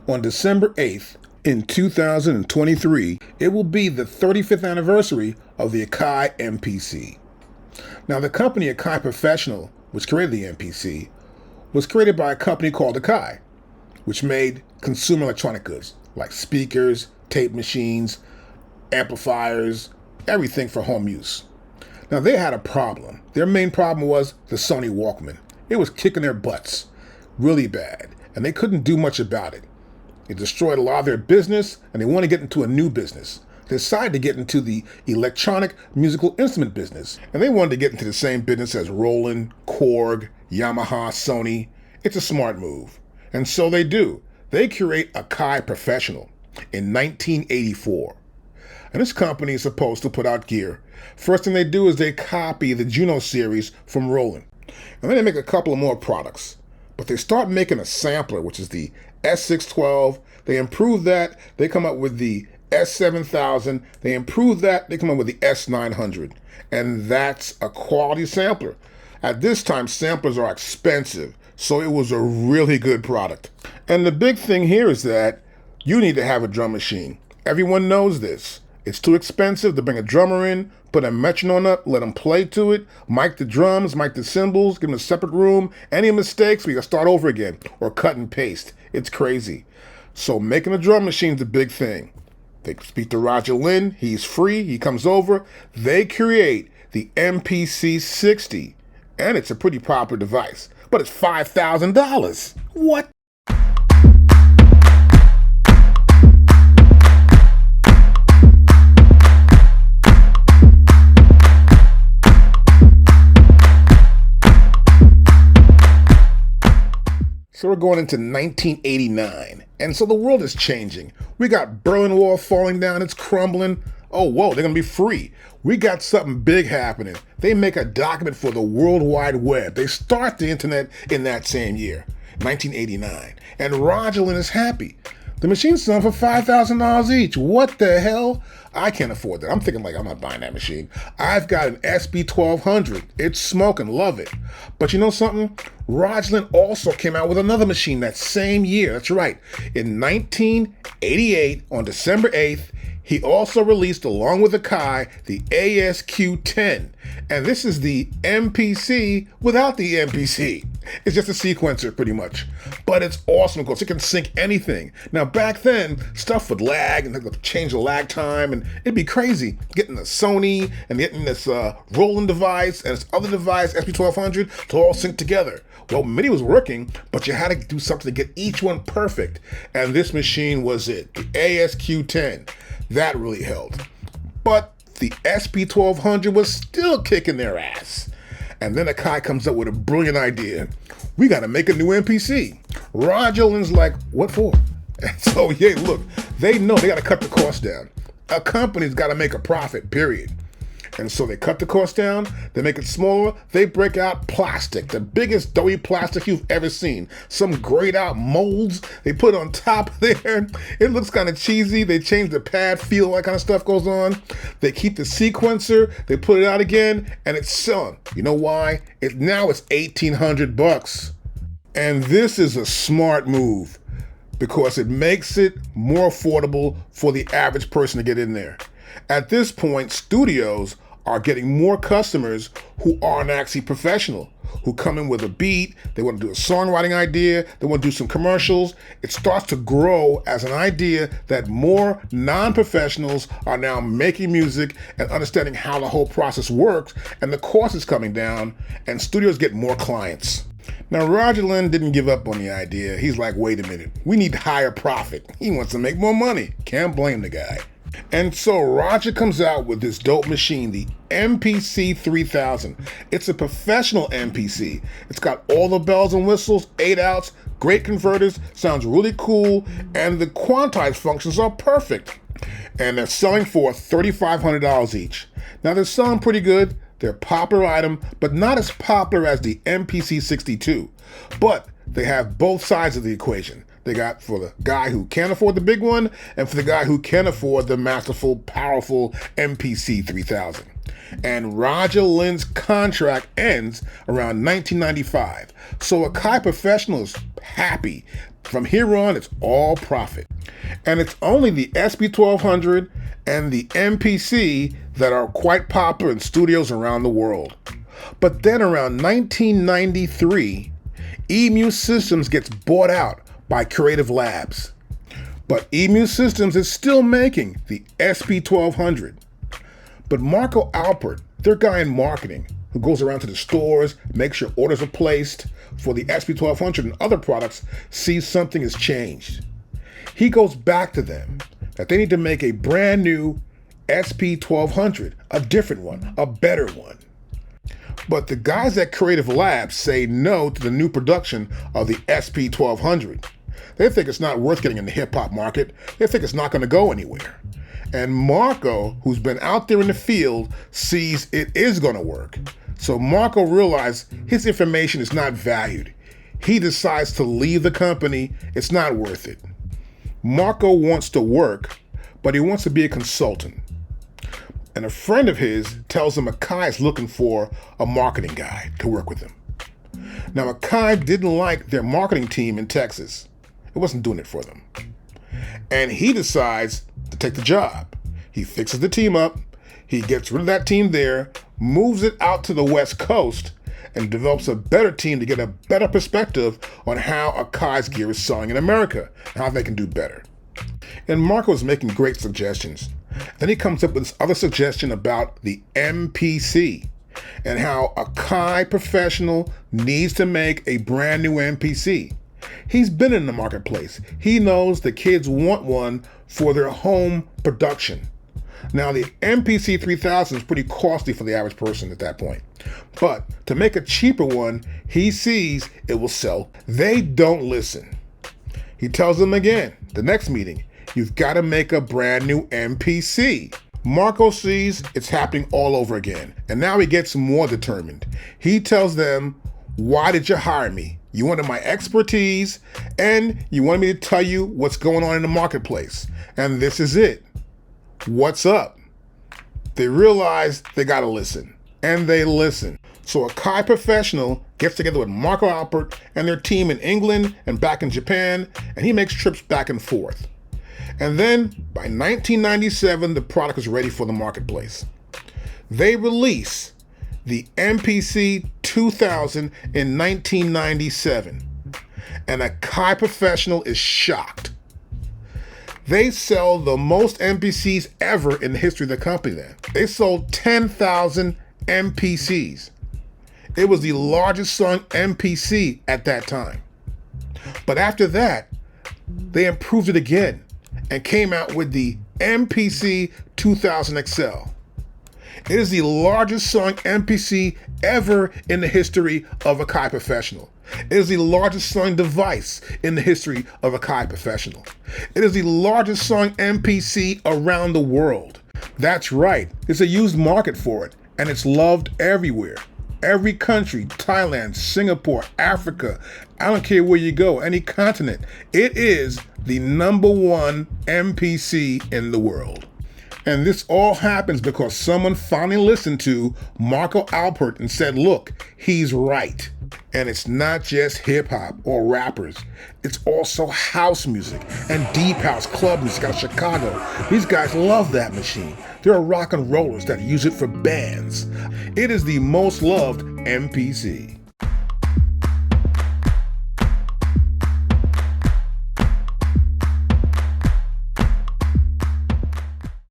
On December 8th, in 2023, it will be the 35th anniversary of the AKAI MPC. Now, the company AKAI Professional, which created the MPC, was created by a company called AKAI, which made consumer electronic goods like speakers, tape machines, amplifiers, everything for home use. Now, they had a problem. Their main problem was the Sony Walkman. It was kicking their butts really bad, and they couldn't do much about it. It destroyed a lot of their business, and they wanted to get into a new business. They decided to get into the electronic musical instrument business, and they wanted to get into the same business as Roland, Korg, Yamaha, Sony. It's a smart move. And so they do. They create AKAI Professional in 1984. And this company is supposed to put out gear. First thing they do is they copy the Juno series from Roland. And then they make a couple of more products. But they start making a sampler, which is the S612. They improve that. They come up with the S7000. They improve that. They come up with the S900. And that's a quality sampler. At this time, samplers are expensive. So it was a really good product. And the big thing here is that you need to have a drum machine. Everyone knows this. It's too expensive to bring a drummer in, put a metronome up, let him play to it, mic the drums, mic the cymbals, give him a separate room. Any mistakes, we gotta start over again, or cut and paste. It's crazy. So making a drum machine is a big thing. They speak to Roger Lynn, he's free, he comes over. They create the MPC 60, and it's a pretty popular device, but it's $5,000. What? So we're going into 1989, and so the world is changing. We got Berlin Wall falling down, it's crumbling. Oh, whoa, they're gonna be free. We got something big happening. They make a document for the World Wide Web. They start the internet in that same year, 1989, and Roger Lynn is happy. The machine's selling for $5,000 each. What the hell? I can't afford that. I'm thinking like, I'm not buying that machine. I've got an SB1200. It's smoking, love it. But you know something? Roger Lynn also came out with another machine that same year. That's right. In 1988, on December 8th, he also released, along with AKAI, the ASQ10. And this is the MPC without the MPC. It's just a sequencer, pretty much. But it's awesome because it can sync anything. Now, back then, stuff would lag, and they'd change the lag time, and it'd be crazy getting the Sony and getting this Roland device and this other device, SB1200, to all sync together. Well, MIDI was working, but you had to do something to get each one perfect. And this machine was it, the ASQ10. That really held. But the SB1200 was still kicking their ass. And then AKAI comes up with a brilliant idea. We got to make a new MPC. Roger Lynn's like, what for? And so, yeah, look, they know they got to cut the cost down. A company's got to make a profit, period. And so they cut the cost down, they make it smaller, they break out plastic, the biggest doughy plastic you've ever seen. Some grayed out molds they put on top there. It looks kind of cheesy. They change the pad feel, all that kind of stuff goes on. They keep the sequencer, they put it out again, and it's selling. You know why? Now it's $1,800. And this is a smart move because it makes it more affordable for the average person to get in there. At this point, studios are getting more customers who aren't actually professional, who come in with a beat, they want to do a songwriting idea, they want to do some commercials. It starts to grow as an idea that more non-professionals are now making music and understanding how the whole process works, and the cost is coming down, and studios get more clients. Now, Roger Lynn didn't give up on the idea. He's like, wait a minute, we need higher profit. He wants to make more money. Can't blame the guy. And so Roger comes out with this dope machine, the MPC 3000. It's a professional MPC. It's got all the bells and whistles, 8 outs, great converters, sounds really cool, and the quantized functions are perfect. And they're selling for $3,500 each. Now, they're selling pretty good. They're a popular item, but not as popular as the MPC 62. But they have both sides of the equation. They got for the guy who can't afford the big one, and for the guy who can afford the masterful, powerful MPC 3000. And Roger Lynn's contract ends around 1995. So AKAI Professionals happy. From here on, it's all profit. And it's only the SP1200 and the MPC that are quite popular in studios around the world. But then around 1993, EMU Systems gets bought out by Creative Labs. But EMU Systems is still making the SP1200. But Marco Alpert, their guy in marketing, who goes around to the stores, makes sure orders are placed for the SP1200 and other products, sees something has changed. He goes back to them that they need to make a brand new SP1200, a different one, a better one. But the guys at Creative Labs say no to the new production of the SP1200. They think it's not worth getting in the hip-hop market. They think it's not going to go anywhere. And Marco, who's been out there in the field, sees it is going to work. So Marco realized his information is not valued. He decides to leave the company. It's not worth it. Marco wants to work, but he wants to be a consultant. And a friend of his tells him AKAI is looking for a marketing guy to work with him. Now, AKAI didn't like their marketing team in Texas. It wasn't doing it for them. And he decides to take the job. He fixes the team up. He gets rid of that team there, moves it out to the West Coast, and develops a better team to get a better perspective on how AKAI's gear is selling in America, and how they can do better. And Marco is making great suggestions. Then he comes up with this other suggestion about the MPC and how AKAI Professional needs to make a brand new MPC. He's been in the marketplace. He knows the kids want one for their home production. Now, the MPC 3000 is pretty costly for the average person at that point. But to make a cheaper one, he sees it will sell. They don't listen. He tells them again, the next meeting, you've got to make a brand new MPC. Marco sees it's happening all over again. And now he gets more determined. He tells them, why did you hire me? You wanted my expertise, and you wanted me to tell you what's going on in the marketplace. And this is it. What's up? They realize they got to listen. And they listen. So AKAI Professional gets together with Marco Alpert and their team in England and back in Japan, and he makes trips back and forth. And then, by 1997, the product is ready for the marketplace. They release the MPC 2000 in 1997, and AKAI Professional is shocked. They sell the most MPCs ever in the history of the company then. They sold 10,000 MPCs. It was the largest selling MPC at that time. But after that, they improved it again and came out with the MPC 2000 XL. It is the largest selling MPC ever in the history of AKAI Professional. It is the largest selling device in the history of AKAI Professional. It is the largest selling MPC around the world. That's right, it's a used market for it, and it's loved everywhere. Every country, Thailand, Singapore, Africa, I don't care where you go, any continent, it is the #1 MPC in the world. And this all happens because someone finally listened to Marco Alpert and said, look, he's right. And it's not just hip hop or rappers. It's also house music and deep house club music out of Chicago. These guys love that machine. There are rock and rollers that use it for bands. It is the most loved MPC.